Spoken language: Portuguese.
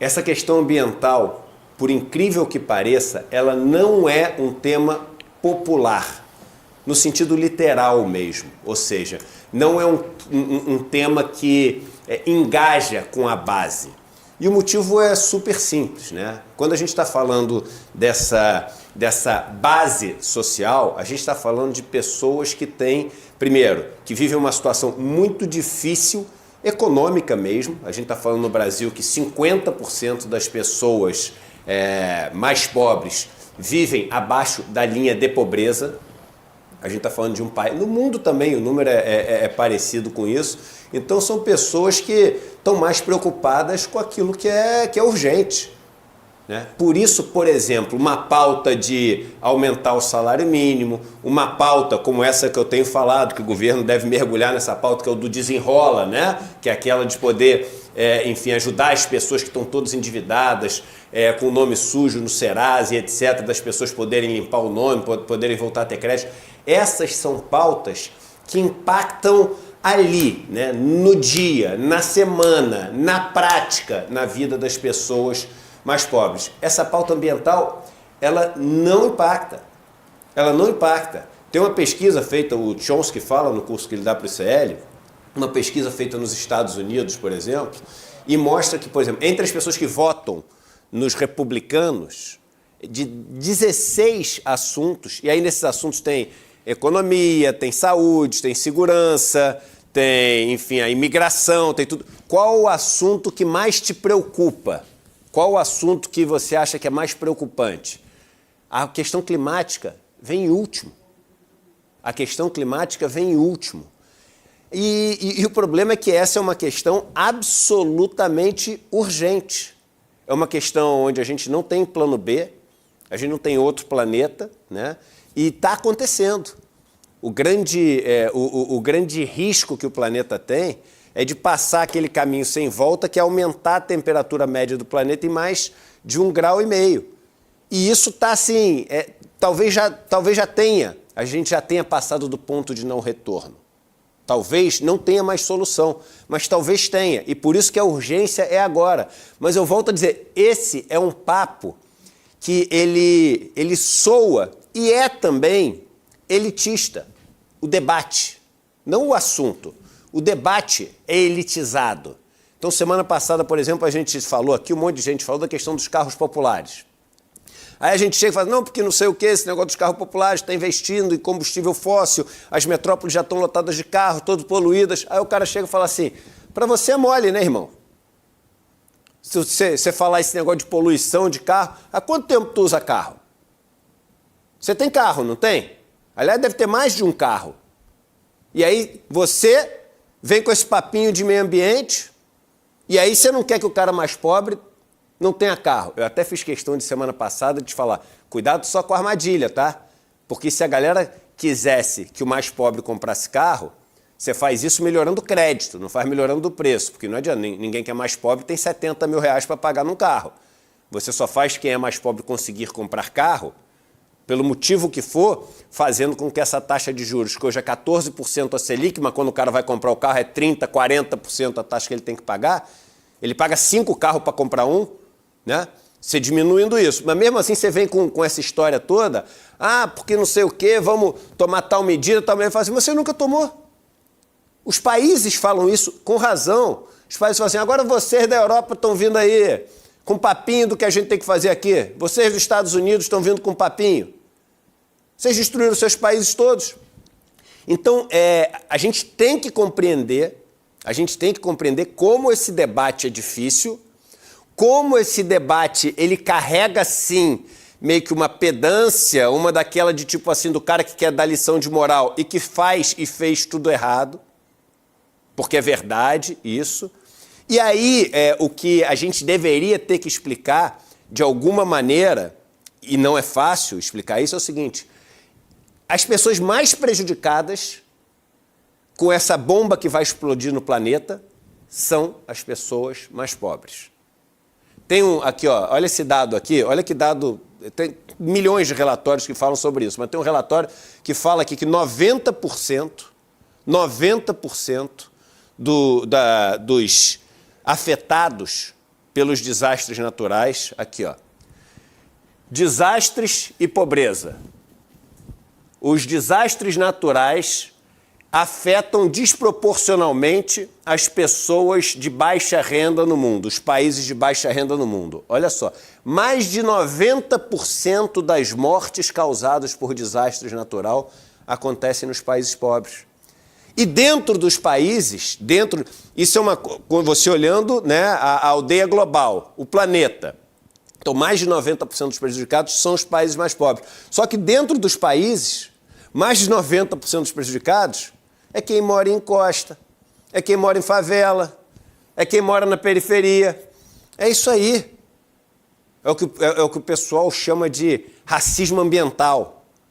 Essa questão ambiental, por incrível que pareça, ela não é um tema popular, no sentido literal mesmo. Ou seja, não é um tema que engaja com a base. E o motivo é super simples, né? Quando a gente está falando dessa base social, a gente está falando de pessoas que têm, primeiro, que vivem uma situação muito difícil, econômica mesmo. A gente está falando no Brasil que 50% das pessoas mais pobres vivem abaixo da linha de pobreza. A gente está falando de um país... No mundo também o número é parecido com isso. Então são pessoas que estão mais preocupadas com aquilo que é urgente, né? Por isso, por exemplo, uma pauta de aumentar o salário mínimo, uma pauta como essa que eu tenho falado, que o governo deve mergulhar nessa pauta, que é o do desenrola, né? Que é aquela de poder, enfim, ajudar as pessoas que estão todas endividadas, com o nome sujo no Serasa e etc., das pessoas poderem limpar o nome, poderem voltar a ter crédito. Essas são pautas que impactam ali, né? No dia, na semana, na prática, na vida das pessoas mais pobres. Essa pauta ambiental, ela não impacta. Ela não impacta. Tem uma pesquisa feita, o Chomsky fala no curso que ele dá para o ICL, uma pesquisa feita nos Estados Unidos, por exemplo, e mostra que, por exemplo, entre as pessoas que votam nos republicanos, de 16 assuntos, e aí nesses assuntos tem economia, tem saúde, tem segurança, tem, enfim, a imigração, tem tudo. Qual o assunto que mais te preocupa? Qual o assunto que você acha que é mais preocupante? A questão climática vem em último. A questão climática vem em último. E o problema é que essa é uma questão absolutamente urgente. É uma questão onde a gente não tem plano B, a gente não tem outro planeta, né? E está acontecendo. O grande risco que o planeta tem é de passar aquele caminho sem volta, que é aumentar a temperatura média do planeta em mais de 1,5 graus. E isso está assim, talvez já tenha, a gente já tenha passado do ponto de não retorno. Talvez não tenha mais solução, mas talvez tenha. E por isso que a urgência é agora. Mas eu volto a dizer, esse é um papo que ele soa e é também elitista. O debate, não o assunto. O debate é elitizado. Então, semana passada, por exemplo, a gente falou aqui, um monte de gente falou da questão dos carros populares. Aí a gente chega e fala, não, porque não sei o que, esse negócio dos carros populares está investindo em combustível fóssil, as metrópoles já estão lotadas de carro, todas poluídas. Aí o cara chega e fala assim, para você é mole, né, irmão? Se você falar esse negócio de poluição de carro, há quanto tempo tu usa carro? Você tem carro, não tem? Aliás, deve ter mais de um carro. E aí você vem com esse papinho de meio ambiente, e aí você não quer que o cara mais pobre não tenha carro. Eu até fiz questão de semana passada de falar, cuidado só com a armadilha, tá? Porque se a galera quisesse que o mais pobre comprasse carro, você faz isso melhorando o crédito, não faz melhorando o preço, porque não adianta, ninguém que é mais pobre tem 70 mil reais para pagar num carro. Você só faz quem é mais pobre conseguir comprar carro, pelo motivo que for, fazendo com que essa taxa de juros, que hoje é 14% a Selic, mas quando o cara vai comprar o carro é 30%, 40% a taxa que ele tem que pagar, ele paga 5 carros para comprar um, né? Você diminuindo isso. Mas mesmo assim você vem com essa história toda, porque não sei o quê, vamos tomar tal medida, tal medida. Fala assim, você nunca tomou. Os países falam isso com razão. Os países falam assim, agora vocês da Europa estão vindo aí com papinho do que a gente tem que fazer aqui. Vocês dos Estados Unidos estão vindo com papinho. Vocês destruíram seus países todos. Então, a gente tem que compreender como esse debate é difícil, como esse debate, ele carrega, sim, meio que uma pedância, uma daquela de tipo assim, do cara que quer dar lição de moral e que faz e fez tudo errado, porque é verdade isso. E aí, o que a gente deveria ter que explicar, de alguma maneira, e não é fácil explicar isso, é o seguinte, as pessoas mais prejudicadas com essa bomba que vai explodir no planeta são as pessoas mais pobres. Tem aqui, ó, olha esse dado aqui, olha que dado, tem milhões de relatórios que falam sobre isso, mas tem um relatório que fala aqui que 90% dos afetados pelos desastres naturais. Aqui, ó. Desastres e pobreza. Os desastres naturais afetam desproporcionalmente as pessoas de baixa renda no mundo, os países de baixa renda no mundo. Olha só, mais de 90% das mortes causadas por desastres naturais acontecem nos países pobres. E dentro dos países, isso é você olhando, né, a aldeia global, o planeta. Então, mais de 90% dos prejudicados são os países mais pobres. Só que dentro dos países, mais de 90% dos prejudicados é quem mora em encosta, é quem mora em favela, é quem mora na periferia. É isso aí. É o que o pessoal chama de racismo ambiental.